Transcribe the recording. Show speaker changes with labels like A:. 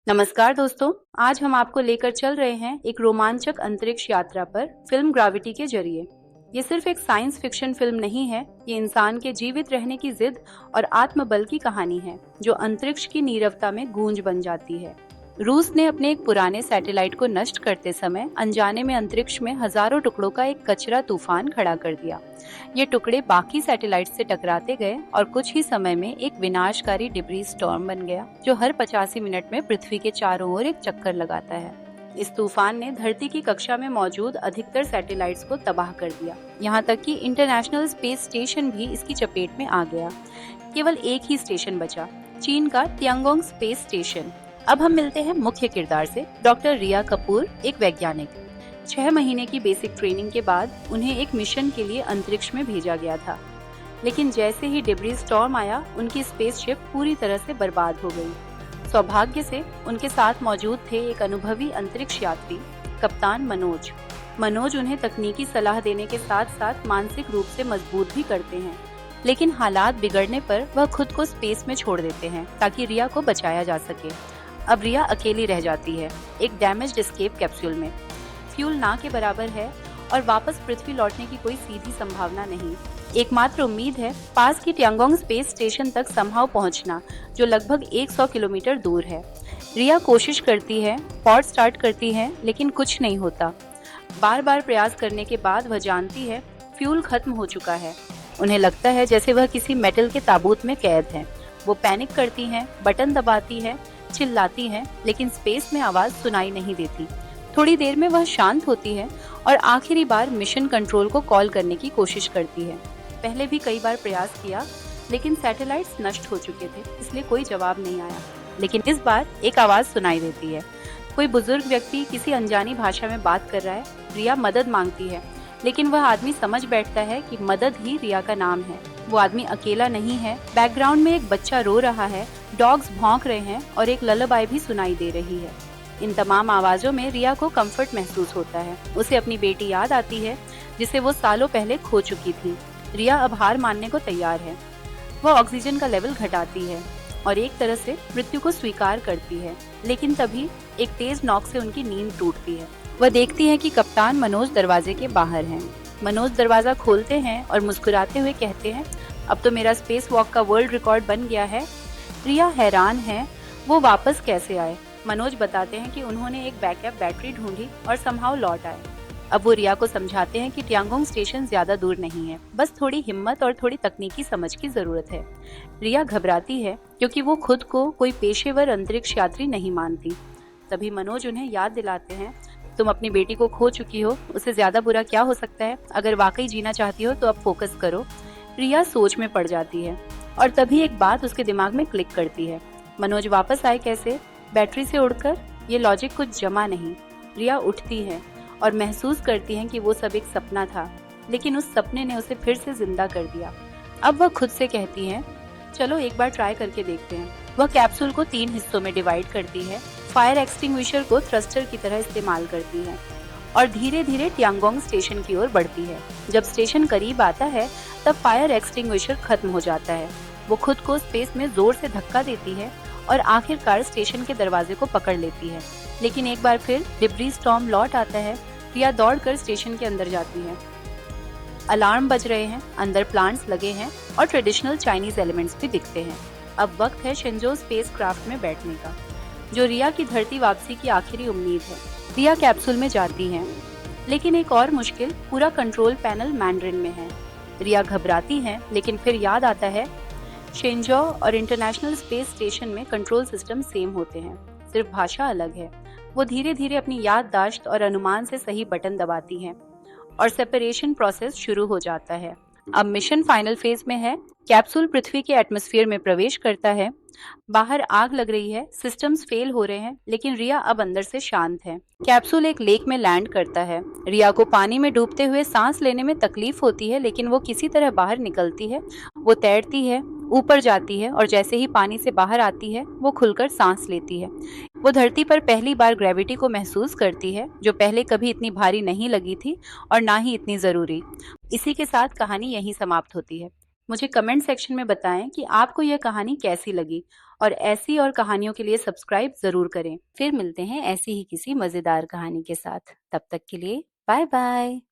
A: नमस्कार दोस्तों। आज हम आपको लेकर चल रहे हैं एक रोमांचक अंतरिक्ष यात्रा पर फिल्म ग्रेविटी के जरिए। ये सिर्फ एक साइंस फिक्शन फिल्म नहीं है, ये इंसान के जीवित रहने की जिद और आत्मबल की कहानी है जो अंतरिक्ष की नीरवता में गूंज बन जाती है। रूस ने अपने एक पुराने सैटेलाइट को नष्ट करते समय अनजाने में अंतरिक्ष में हजारों टुकड़ों का एक कचरा तूफान खड़ा कर दिया। ये टुकड़े बाकी सैटेलाइट से टकराते गए और कुछ ही समय में एक विनाशकारी डिब्री स्टॉर्म बन गया जो हर 85 मिनट में पृथ्वी के चारों ओर एक चक्कर लगाता है। इस तूफान ने धरती की कक्षा में मौजूद अधिकतर सैटेलाइट्स को तबाह कर दिया। यहाँ तक कि इंटरनेशनल स्पेस स्टेशन भी इसकी चपेट में आ गया। केवल एक ही स्टेशन बचा, चीन का तियांगोंग स्पेस स्टेशन। अब हम मिलते हैं मुख्य किरदार से, डॉक्टर रिया कपूर, एक वैज्ञानिक। 6 महीने की बेसिक ट्रेनिंग के बाद उन्हें एक मिशन के लिए अंतरिक्ष में भेजा गया था, लेकिन जैसे ही डिब्री स्टॉर्म आया, उनकी स्पेसशिप पूरी तरह से बर्बाद हो गई। सौभाग्य से उनके साथ मौजूद थे एक अनुभवी अंतरिक्ष यात्री, कप्तान मनोज। मनोज उन्हें तकनीकी सलाह देने के साथ साथ मानसिक रूप से मजबूत भी करते हैं, लेकिन हालात बिगड़ने पर वह खुद को स्पेस में छोड़ देते हैं ताकि रिया को बचाया जा सके। अब रिया अकेली रह जाती है एक डैमेज्ड एस्केप कैप्सूल में। फ्यूल ना के बराबर है और वापस पृथ्वी लौटने की कोई सीधी संभावना नहीं। एकमात्र उम्मीद है पास की तियांगोंग स्पेस स्टेशन तक संभव पहुंचना, जो लगभग 100 किलोमीटर दूर है। रिया कोशिश करती है, पॉड स्टार्ट करती है, लेकिन कुछ नहीं होता। बार बार प्रयास करने के बाद वह जानती है फ्यूल खत्म हो चुका है। उन्हें लगता है जैसे वह किसी मेटल के ताबूत में कैद है। वो पैनिक करती हैं, बटन दबाती है, चिल्लाती हैं, लेकिन स्पेस में आवाज सुनाई नहीं देती। थोड़ी देर में वह शांत होती है और आखिरी बार मिशन कंट्रोल को कॉल करने की कोशिश करती है। पहले भी कई बार प्रयास किया, लेकिन सैटेलाइट्स नष्ट हो चुके थे, इसलिए कोई जवाब नहीं आया। लेकिन इस बार एक आवाज सुनाई देती है। कोई बुजुर्ग व्यक्ति किसी अनजानी भाषा में बात कर रहा है। रिया मदद मांगती है, लेकिन वह आदमी समझ बैठता है कि मदद ही रिया का नाम है। वो आदमी अकेला नहीं है। बैकग्राउंड में एक बच्चा रो रहा है, डॉग्स भौंक रहे हैं और एक ललबाई भी सुनाई दे रही है। इन तमाम आवाजों में रिया को कंफर्ट महसूस होता है। उसे अपनी बेटी याद आती है, जिसे वो सालों पहले खो चुकी थी। रिया अब हार मानने को तैयार है। वह ऑक्सीजन का लेवल घटाती है और एक तरह से मृत्यु को स्वीकार करती है, लेकिन तभी एक तेज नॉक से उनकी नींद टूटती है। वह देखती है कि कप्तान मनोज दरवाजे के बाहर हैं। मनोज दरवाजा खोलते हैं और मुस्कुराते हुए कहते हैं, अब तो मेरा स्पेस वॉक का वर्ल्ड रिकॉर्ड बन गया है। रिया हैरान है, वो वापस कैसे आए। मनोज बताते हैं कि उन्होंने एक बैकअप बैटरी ढूंढी और संभव लौट आए। अब वो रिया को समझाते हैं कि तियांगोंग स्टेशन ज्यादा दूर नहीं है, बस थोड़ी हिम्मत और थोड़ी तकनीकी समझ की जरूरत है। रिया घबराती है क्योंकि वो खुद को कोई पेशेवर अंतरिक्ष यात्री नहीं मानती। तभी मनोज उन्हें याद दिलाते हैं, तुम अपनी बेटी को खो चुकी हो, उससे ज्यादा बुरा क्या हो सकता है। अगर वाकई जीना चाहती हो तो अब फोकस करो। रिया सोच में पड़ जाती है और तभी एक बात उसके दिमाग में क्लिक करती है, मनोज वापस आए कैसे, बैटरी से उड़कर? ये लॉजिक कुछ जमा नहीं। रिया उठती है और महसूस करती है कि वो सब एक सपना था, लेकिन उस सपने ने उसे फिर से जिंदा कर दिया। अब वह खुद से कहती है, चलो एक बार ट्राई करके देखते हैं। वह कैप्सूल को 3 हिस्सों में डिवाइड करती है, फायर एक्सटिंग्विशर को थ्रस्टर की तरह इस्तेमाल करती है और धीरे धीरे तियांगोंग स्टेशन की ओर बढ़ती है। जब स्टेशन करीब आता है तब फायर एक्सटिंग्विशर खत्म हो जाता है। वो खुद को स्पेस में जोर से धक्का देती है और आखिरकार स्टेशन के दरवाजे को पकड़ लेती है। लेकिन एक बार फिर डिब्री स्टॉर्म लौट आता है। रिया दौड़कर स्टेशन के अंदर जाती है। अलार्म बज रहे हैं, अंदर प्लांट्स लगे हैं और ट्रेडिशनल चाइनीज एलिमेंट्स भी दिखते हैं। अब वक्त है शिंजो स्पेस क्राफ्ट में बैठने का, जो रिया की धरती वापसी की आखिरी उम्मीद है। रिया कैप्सूल में जाती है, लेकिन एक और मुश्किल, पूरा कंट्रोल पैनल मैंड्रिन में है। रिया घबराती है, लेकिन फिर याद आता है शिंजो और इंटरनेशनल स्पेस स्टेशन में कंट्रोल सिस्टम सेम होते हैं, सिर्फ भाषा अलग है। वो धीरे धीरे अपनी याददाश्त और अनुमान से सही बटन दबाती है और सेपरेशन प्रोसेस शुरू हो जाता है। अब मिशन फाइनल फेज में है। कैप्सूल पृथ्वी के एटमॉस्फेयर में प्रवेश करता है। बाहर आग लग रही है, सिस्टम्स फेल हो रहे हैं, लेकिन रिया अब अंदर से शांत है। कैप्सूल एक लेक में लैंड करता है। रिया को पानी में डूबते हुए सांस लेने में तकलीफ होती है, लेकिन वो किसी तरह बाहर निकलती है। वो तैरती है, ऊपर जाती है और जैसे ही पानी से बाहर आती है, वो खुलकर सांस लेती है। वो धरती पर पहली बार ग्रेविटी को महसूस करती है, जो पहले कभी इतनी भारी नहीं लगी थी और ना ही इतनी जरूरी। इसी के साथ कहानी यहीं समाप्त होती है। मुझे कमेंट सेक्शन में बताएं कि आपको यह कहानी कैसी लगी, और ऐसी और कहानियों के लिए सब्सक्राइब जरूर करें। फिर मिलते हैं ऐसी ही किसी मजेदार कहानी के साथ। तब तक के लिए बाय बाय।